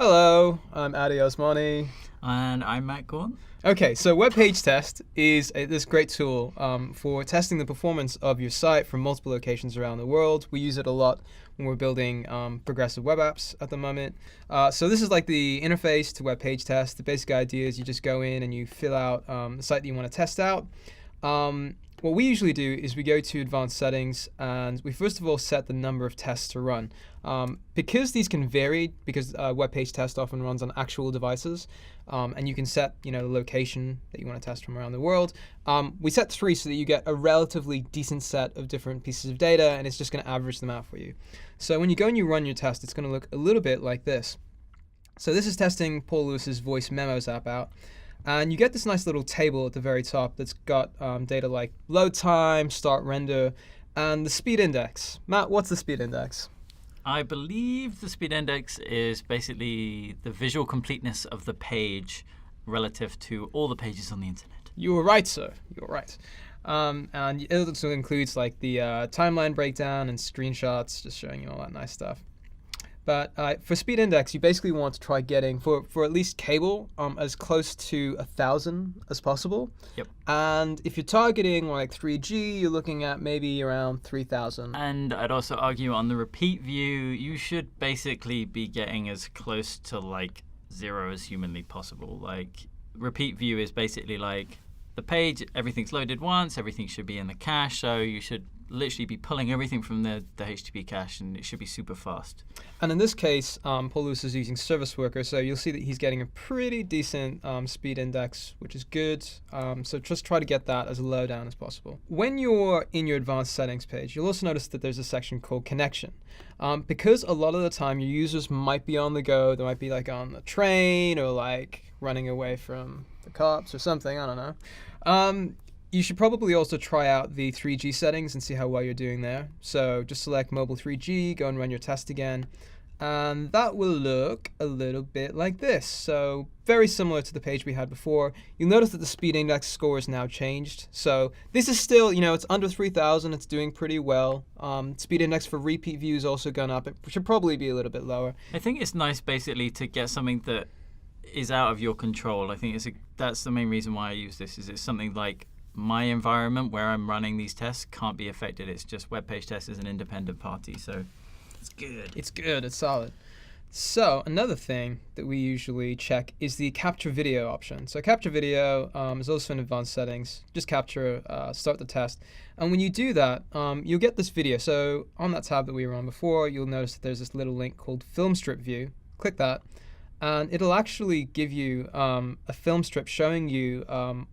Hello, I'm Adi Osmani. And I'm Matt Gorn. Okay, so Web Page Test is this great tool for testing the performance of your site from multiple locations around the world. We use it a lot when we're building progressive web apps at the moment. So this is like the interface to Web Page Test. The basic idea is you just go in and you fill out the site that you want to test out. What we usually do is we go to advanced settings and we first of all set the number of tests to run. Because these can vary, because web page test often runs on actual devices, and you can set the location that you want to test from around the world. We set 3 so that you get a relatively decent set of different pieces of data, and it's just going to average them out for you. So when you go and you run your test, it's going to look a little bit like this. So this is testing Paul Lewis's Voice Memos app out. And you get this nice little table at the very top that's got data like load time, start render, and the speed index. Matt, what's the speed index? I believe the speed index is basically the visual completeness of the page relative to all the pages on the internet. You were right, sir. You were right. And it also includes like the timeline breakdown and screenshots, just showing you all that nice stuff. But for speed index, you basically want to try getting, for at least cable, as close to 1,000 as possible. Yep. And if you're targeting like 3G, you're looking at maybe around 3,000. And I'd also argue on the repeat view, you should basically be getting as close to like 0 as humanly possible. Like repeat view is basically like the page, everything's loaded once, everything should be in the cache, so you should literally be pulling everything from the HTTP cache, and it should be super fast. And in this case, Paul Lewis is using Service Worker, so you'll see that he's getting a pretty decent speed index, which is good. So just try to get that as low down as possible. When you're in your advanced settings page, you'll also notice that there's a section called connection. Because a lot of the time your users might be on the go, they might be like on the train or like running away from the cops or something, I don't know. You should probably also try out the 3G settings and see how well you're doing there. So just select mobile 3G, go and run your test again. And that will look a little bit like this. So very similar to the page we had before. You'll notice that the speed index score is now changed. So this is still, it's under 3,000. It's doing pretty well. Speed index for repeat view is also gone up. It should probably be a little bit lower. I think it's nice basically to get something that is out of your control. I think that's the main reason why I use this. Is it's something like my environment where I'm running these tests can't be affected. It's just Web Page Test is an independent party, so it's good. It's good. It's solid. So another thing that we usually check is the capture video option. So capture video is also in advanced settings. Just capture, start the test. And when you do that, you'll get this video. So on that tab that we were on before, you'll notice that there's this little link called Film Strip View. Click that. And it'll actually give you a film strip showing you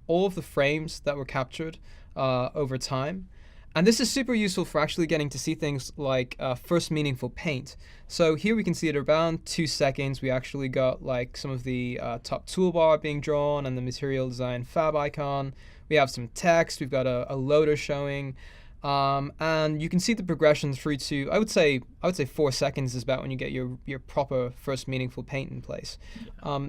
all of the frames that were captured over time. And this is super useful for actually getting to see things like first meaningful paint. So here we can see at around 2 seconds, we actually got like some of the top toolbar being drawn and the material design fab icon. We have some text. We've got a loader showing. And you can see the progression through to, I would say 4 seconds is about when you get your proper first meaningful paint in place.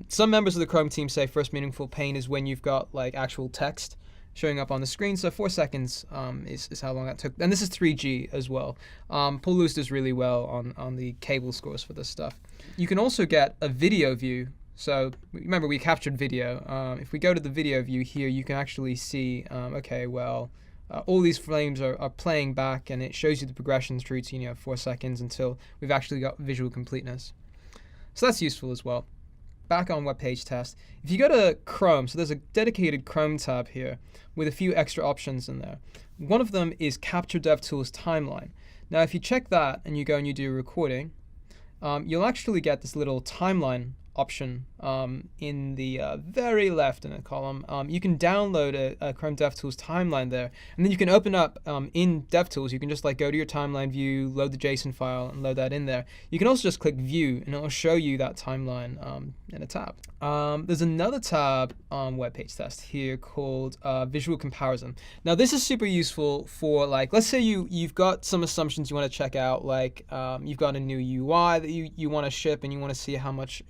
Some members of the Chrome team say first meaningful paint is when you've got like actual text showing up on the screen. So 4 seconds is how long that took. And this is 3G as well. Paul Lewis does really well on the cable scores for this stuff. You can also get a video view. So remember, we captured video. If we go to the video view here, you can actually see, all these frames are playing back, and it shows you the progression through to 4 seconds until we've actually got visual completeness. So that's useful as well. Back on Web Page Test, if you go to Chrome, so there's a dedicated Chrome tab here with a few extra options in there. One of them is Capture DevTools Timeline. Now, if you check that and you go and you do a recording, you'll actually get this little timeline option in the very left in a column. You can download a Chrome DevTools timeline there, and then you can open up in DevTools. You can just like go to your timeline view, load the JSON file, and load that in there. You can also just click View, and it will show you that timeline in a tab. There's another tab on Web Page Test here called Visual Comparison. Now this is super useful for like, let's say you've got some assumptions you want to check out, like you've got a new UI that you want to ship, and you want to see how much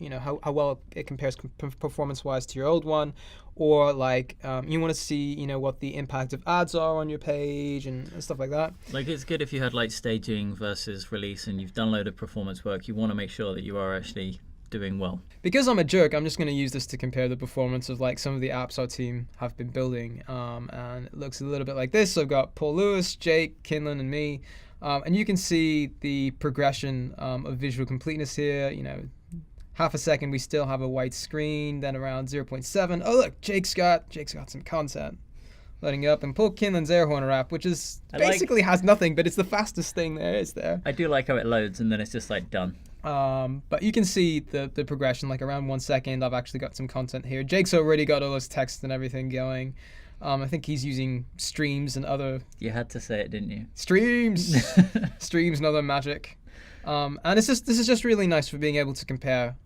how well it compares performance-wise to your old one, or like you want to see what the impact of ads are on your page and stuff like that. Like it's good if you had like staging versus release, and you've done a load of performance work. You want to make sure that you are actually doing well. Because I'm a jerk, I'm just going to use this to compare the performance of like some of the apps our team have been building. And it looks a little bit like this. So I've got Paul Lewis, Jake, Kinlan, and me. And you can see the progression of visual completeness here. You know, half a second we still have a white screen, then around 0.7. Oh look, Jake's got some content loading up, and Paul Kinlan's Air Horner app, which is basically has nothing, but it's the fastest thing there is there. I do like how it loads and then it's just like done. But you can see the progression, like around 1 second, I've actually got some content here. Jake's already got all those texts and everything going. I think he's using streams and other... You had to say it, didn't you? Streams! Streams and other magic. And this is just really nice for being able to compare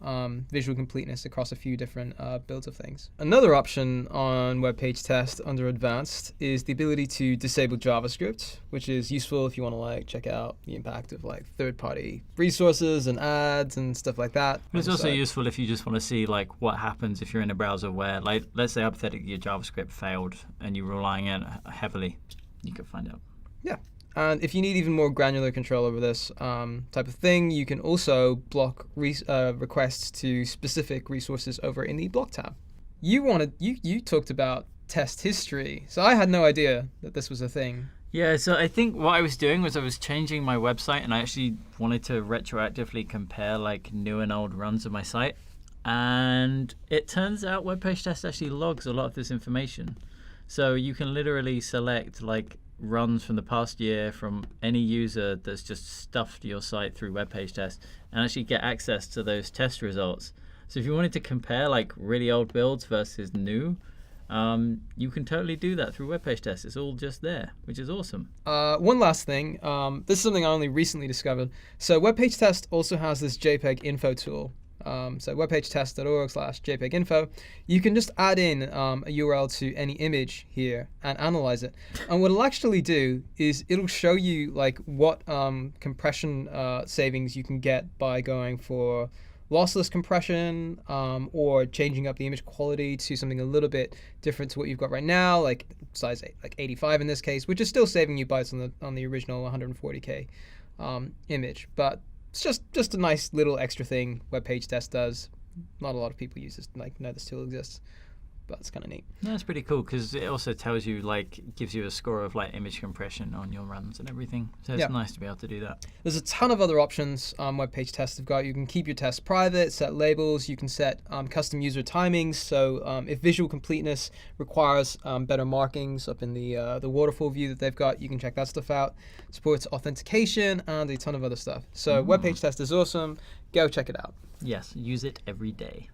visual completeness across a few different builds of things. Another option on web page test under advanced is the ability to disable JavaScript, which is useful if you want to like check out the impact of like third-party resources and ads and stuff like that. It's also useful if you just want to see like what happens if you're in a browser where, like, let's say hypothetically your JavaScript failed and you're relying on it heavily. You could find out. Yeah. And if you need even more granular control over this type of thing, you can also block requests to specific resources over in the block tab. You talked about test history, so I had no idea that this was a thing. Yeah, so I think what I was doing was I was changing my website, and I actually wanted to retroactively compare like new and old runs of my site. And it turns out web page test actually logs a lot of this information. So you can literally select like runs from the past year from any user that's just stuffed your site through web page test and actually get access to those test results. So if you wanted to compare like really old builds versus new, you can totally do that through web page test. It's all just there, which is awesome. One last thing, this is something I only recently discovered. So web page test also has this JPEG info tool. So webpagetest.org/JPEG info. You can just add in a URL to any image here and analyze it. And what it'll actually do is it'll show you like what compression savings you can get by going for lossless compression or changing up the image quality to something a little bit different to what you've got right now, like size 8, like 85 in this case, which is still saving you bytes on the original 140K image. But it's just a nice little extra thing web page test does. Not a lot of people use this, like know this tool exists, but it's kind of neat. Yeah, it's pretty cool because it also tells you, like, gives you a score of like image compression on your runs and everything. So it's nice to be able to do that. There's a ton of other options web page tests have got. You can keep your tests private, set labels. You can set custom user timings. So if visual completeness requires better markings up in the waterfall view that they've got, you can check that stuff out. Supports authentication and a ton of other stuff. So web page test is awesome. Go check it out. Yes, use it every day.